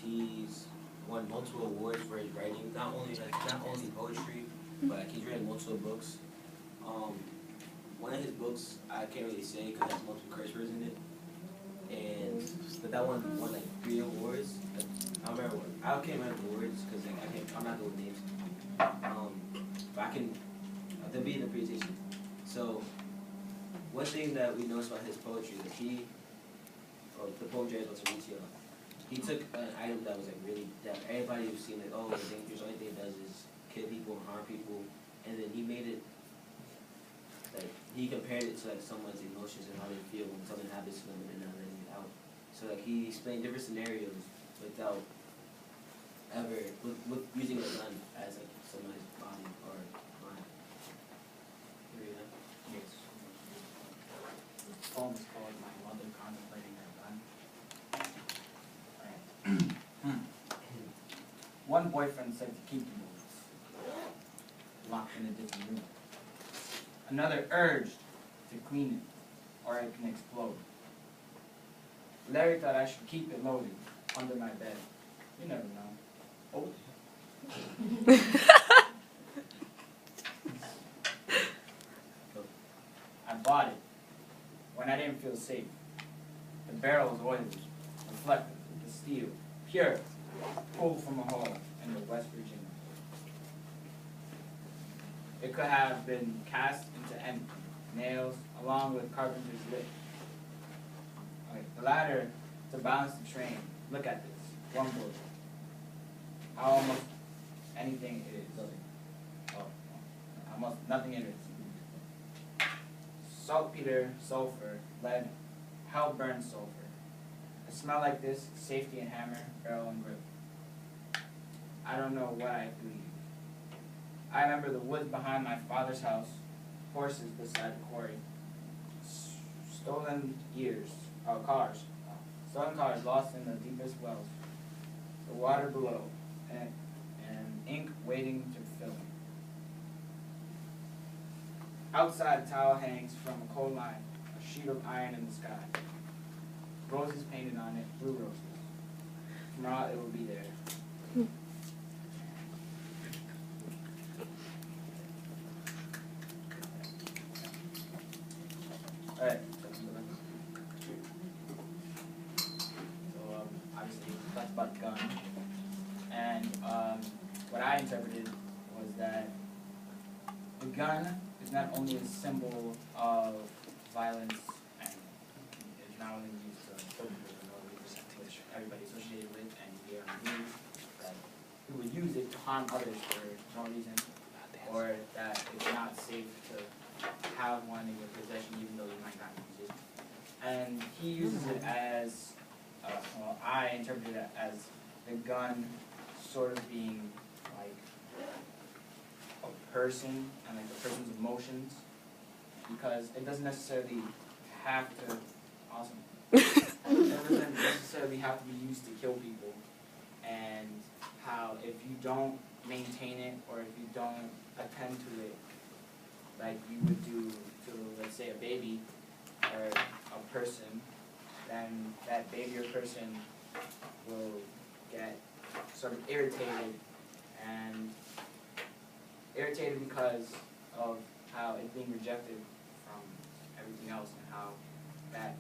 he's won multiple awards for his writing. Not only poetry, but like he's written multiple books. One of his books I can't really say because it has multiple curse words in it. But that one won like 3 awards. Like, I don't remember. I can't remember the words because like, I'm not good with names. But I can. They'll be in the presentation. So one thing that we noticed about his poetry is the poem Jarednazario, he took an item that was like really that everybody was seeing like, oh, it's dangerous. Only thing it does is kill people and harm people, and then he made it like he compared it to like someone's emotions and how they feel when something happens to them and they're not letting it out. So like he explained different scenarios without ever with using a gun as like somebody's body or mind. Yes. This poem is called My Mother Contemplating Her Gun. Alright. One boyfriend said to keep the bullets locked in a different room. Another urged to clean it, or it can explode. Larry thought I should keep it loaded under my bed. You never know. Oh. I bought it when I didn't feel safe. The barrel was oily, reflective, the steel, pure, pulled from a hole in the West Virginia. It could have been cast into anything, nails, along with carpenter's lip. Okay, the ladder to balance the train. Look at this, one bullet. How almost anything it is. Oh, almost nothing in it. Saltpeter, sulfur, lead, hell burned sulfur. A smell like this, safety and hammer, barrel and grip. I don't know what I believe. I remember the woods behind my father's house, horses beside the quarry, stolen cars lost in the deepest wells, the water below, and ink waiting to fill. Outside, a towel hangs from a coal line, a sheet of iron in the sky. Roses painted on it, blue roses. Tomorrow it will be there. Alright. So, obviously, that's about the gun. And what I interpreted was that the gun is not only a symbol of violence and it's not only used to kill people, which everybody associated with and hear on the news, that who would use it to harm others for no reason, or that it's not safe to have one in your possession even though you might not use it. And he uses it as, well, I interpreted it as the gun sort of being like a person and like a person's emotions, because it doesn't necessarily have to, awesome. It doesn't necessarily have to be used to kill people, and how if you don't maintain it or if you don't attend to it like you would do to, let's say, a baby or a person, then that baby or person will get sort of irritated because of how it's being rejected from everything else, and how that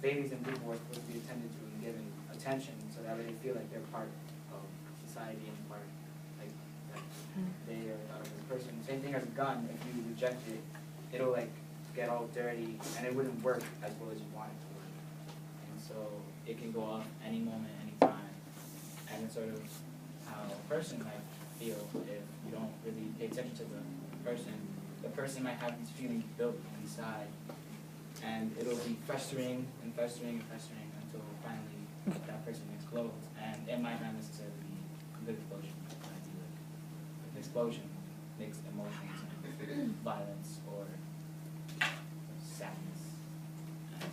babies and people are supposed to be attended to and given attention so that they feel like they're part of society and part, like, that they are a person. Same thing as a gun. If you reject it, it'll like get all dirty and it wouldn't work as well as you want it to work. And so it can go off any moment, any time. And it's sort of how a person might feel if you don't really pay attention to the person. The person might have these feelings built inside, and it'll be festering and festering and festering until finally that person explodes. And it might not necessarily be a good explosion. It might be like an explosion, mixed emotions and violence or sadness. And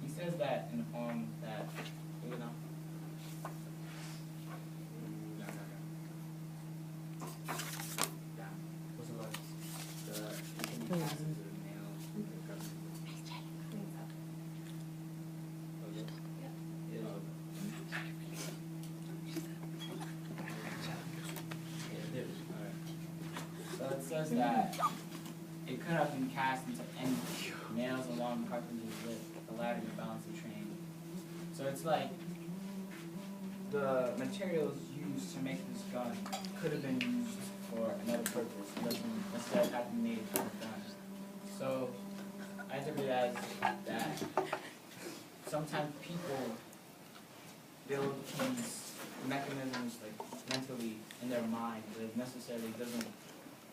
he says that in the poem that, you know, what's it like? It can be cast into the nail. was that it could have been cast into any nails along the carpenter's lip, the ladder to balance the train. So it's like the materials used to make this gun could have been used for another purpose. It doesn't necessarily have to be made for a gun. So I interpret it as that sometimes people build these mechanisms like mentally in their mind, but it necessarily doesn't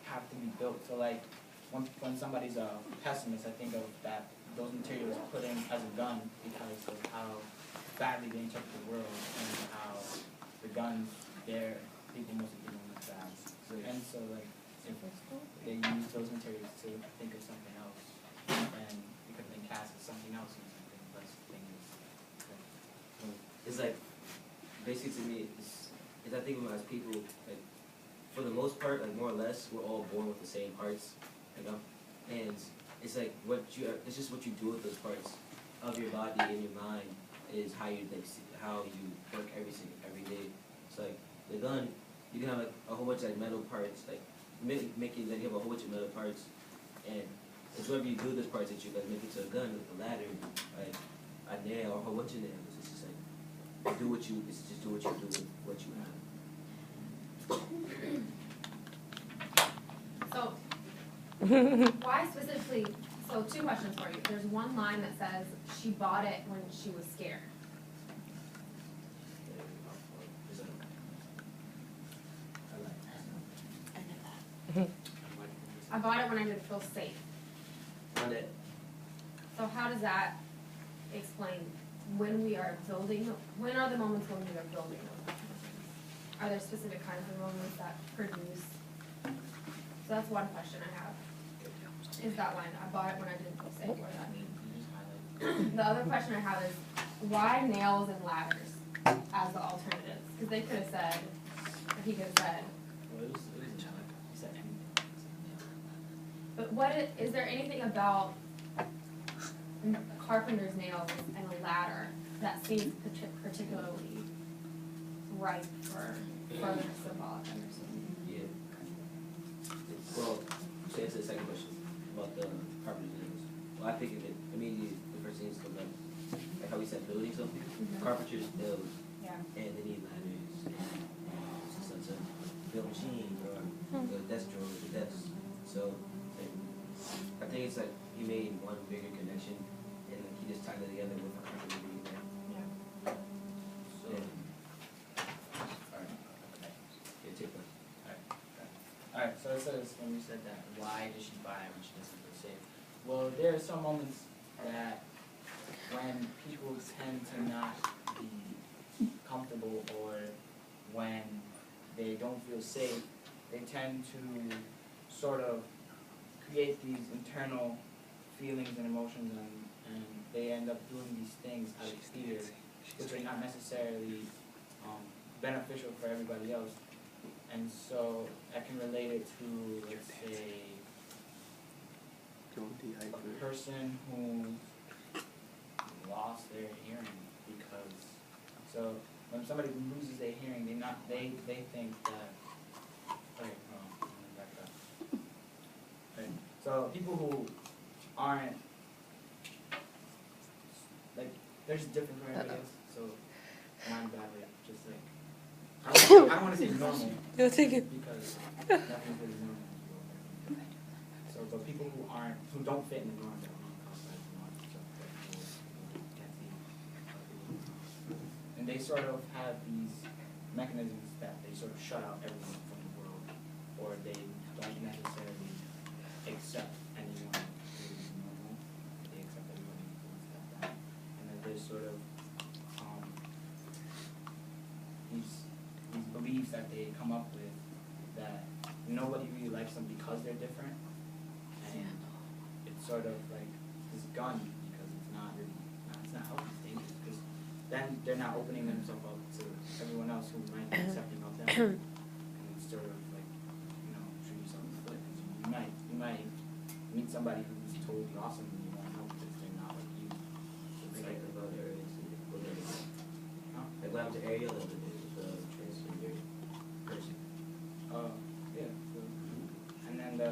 have to be built. So like when somebody's a pessimist, I think of that those materials put in as a gun because of how badly they interpret the world and how the guns there people mostly think of as bad. And so like if they use those materials to think of something else, and it could have been cast as something else and something less things. It's like, basically to me, is I think of it as people, like, for the most part, like, more or less, we're all born with the same parts, you know? And it's like, it's just what you do with those parts of your body and your mind is how you, like, how you work every day. So, like, the gun, you can have, like, a whole bunch of, like, metal parts, like, making, like, you have a whole bunch of metal parts, and it's whatever you do with those parts that you, like, make it to a gun, with a ladder, like, a nail, or a whole bunch of nails. It's just, like, do what you do with what you have. So, why specifically, so two questions for you. There's one line that says, she bought it when she was scared. I bought it when I didn't feel safe. So how does that explain when we are building, when are the moments when we are building those mechanisms? Are there specific kinds of moments that produce? So that's one question I have. Is that line, I bought it when I didn't feel safe, what does that mean? The other question I have is, why nails and ladders as the alternatives? Because they could have said, or he could have said. Well, it was a challenge. He said anything. But is there anything about carpenter's nails and a ladder that seems particularly ripe for further symbolic understanding? Yeah. Well, to answer the second question about the carpenter's nails, well, I think of it immediately. The first thing is to like how we said building something. Carpenters build, Yeah. and they need ladders, and such a build machine or the desk drawers, the desks. So like, I think it's like he made one bigger connection, and like, he just tied it together with a carpenter being there. Yeah. So, alright, okay. Yeah, take that. Alright, so it says when you said that, why does she buy it when she doesn't feel safe? Well, there are some moments that when people tend to not be comfortable or when they don't feel safe, they tend to sort of create these internal feelings and emotions and they end up doing these things out of fear, which are not necessarily beneficial for everybody else. And so I can relate it to, let's say, a person who lost their hearing because, so when somebody loses their hearing, they think that, okay, let me back up. Okay. So people who aren't, like, they're just different from everybody else, so not in a bad way, just like, I don't want to say normal, You'll take it. because nothing's really normal in this world. So, but people who don't fit in the norm, they're being caused by the norm, so that people can't see. And they sort of have these mechanisms that they sort of shut out everyone from the world, or they don't necessarily accept anyone who is normal. They accept everyone who is that. And then there's sort of these beliefs that they come up with that nobody really likes them because they're different, and it's sort of like this gun because it's not healthy, it's dangerous, because then they're not opening themselves up to everyone else who might be accepting of them, and it's sort of like, shoot yourself in the foot, because you might meet somebody who's totally awesome and you won't know because they're not like you. So it's like about areas, huh? like what happened to Ariel the other day with the transgender person. Yeah. So, and then the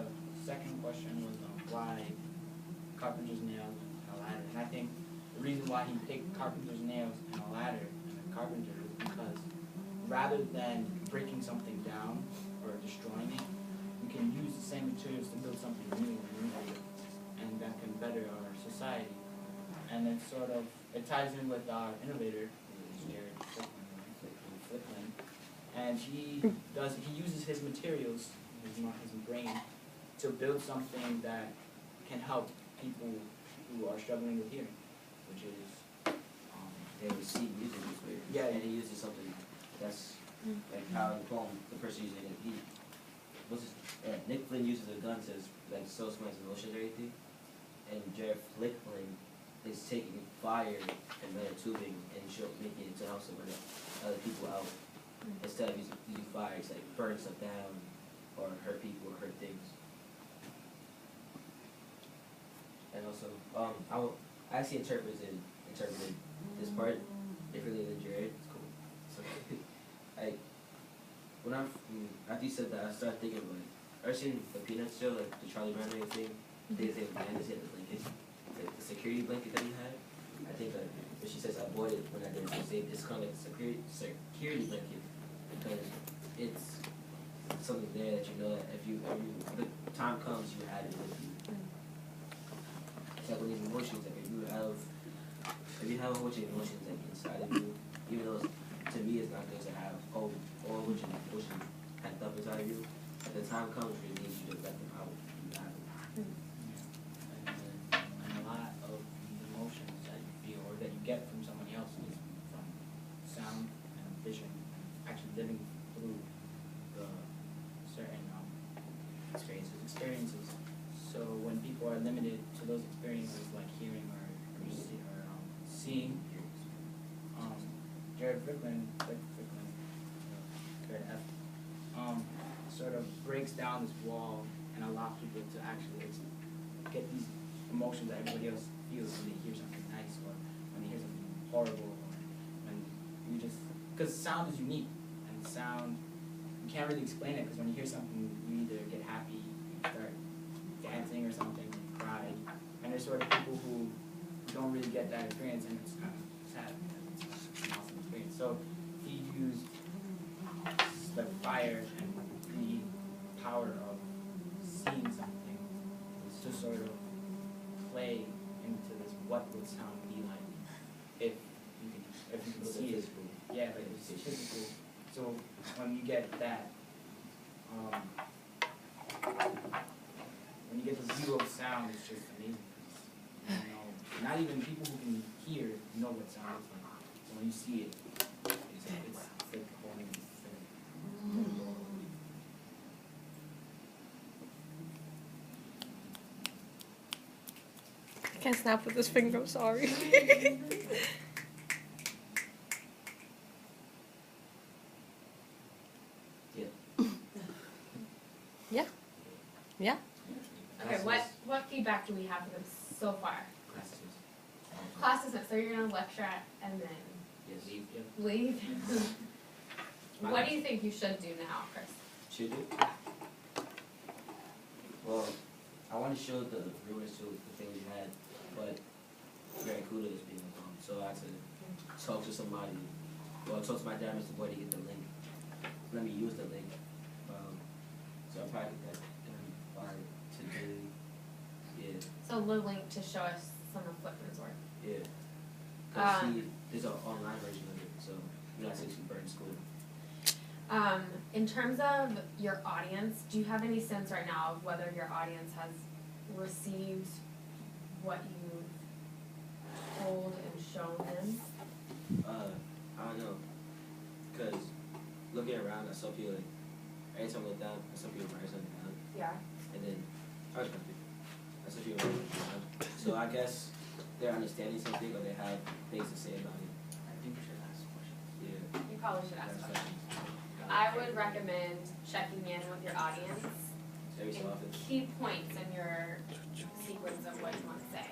carpenter's nails and a ladder and a carpenter is because rather than breaking something down or destroying it, we can use the same materials to build something new and innovative, and that can better our society. And it sort of, it ties in with our innovator, who is Jared and he uses his materials, his brain, to build something that can help people who are struggling with hearing, which is They receive music is weird. Yeah. And he uses something that's like how in the poem the person using it, Nick Flynn uses a gun to like so someone's emotions or anything, and Jared Flickling is taking fire and metal tubing and making it to help some other people out. Instead of using fire, it's like burn stuff down or hurt people or hurt things. And also, I actually interpreted this part differently than Jared. It's cool. So, like, after you said that, I started thinking of like, ever seen the Peanuts show, like the Charlie Brown thing? They say Candace had the blanket, like the security blanket that he had. I think that when she says I bought it when I did it, it's kind of like a security blanket because it's something there that you know that if the time comes, you have it with you. It's like when these emotions, like if you have a whole bunch of emotions like inside of you, even though to me it's not good to have all a bunch of emotions packed up inside of you. At the time comes where you need you to let them out. You have them. And a lot of these emotions that you feel or that you get from somebody else is from sound and vision, actually living through the certain experiences. So when people are limited to those experiences like hearing or seeing, Jared Frickman, Jared F. Sort of breaks down this wall and allows people to actually get these emotions that everybody else feels when they hear something nice or when they hear something horrible or when you just, because sound is unique and sound, you can't really explain it because when you hear something you either get happy, you start dancing or something, you cry, and there's sort of people who don't really get that experience and it's kind of sad because it's an awesome experience. So he used the fire and the power of seeing something to sort of play into this what would sound be like if you can see it. Yeah, like it's physical. So when you get that when you get the view of sound, it's just amazing. You know, not even people who can hear know what sound is like. So when you see it, it's like a whole new thing. I can't snap with this finger, I'm sorry. Yeah. Yeah. Okay, what feedback do we have for them so far? Classes. Classes, so you're gonna lecture at and then Yes. leave? What do you think you should do now, Chris? Should you? Well, I want to show the viewers to the things you had, but very cool to this being a bomb. So I had to talk to somebody, well, talk to my dad, Mr. Boy, to get the link. Let me use the link. So I'll probably get that done by today. Yeah. So the link to show us some of Flickman's work. Yeah. Because there's an online version of it, so you're not actually burn school. In terms of your audience, do you have any sense right now of whether your audience has received what you've told and shown them? I don't know. Because looking around, I saw people like, every time I look down, I saw people write something down. Yeah. And then, I saw people write something down. So I guess they're understanding something or they have things to say about it. I think we should ask questions. Yeah. You probably should ask That's questions. I would recommend checking in with your audience Every so and often. key points in your sequence of what you want to say.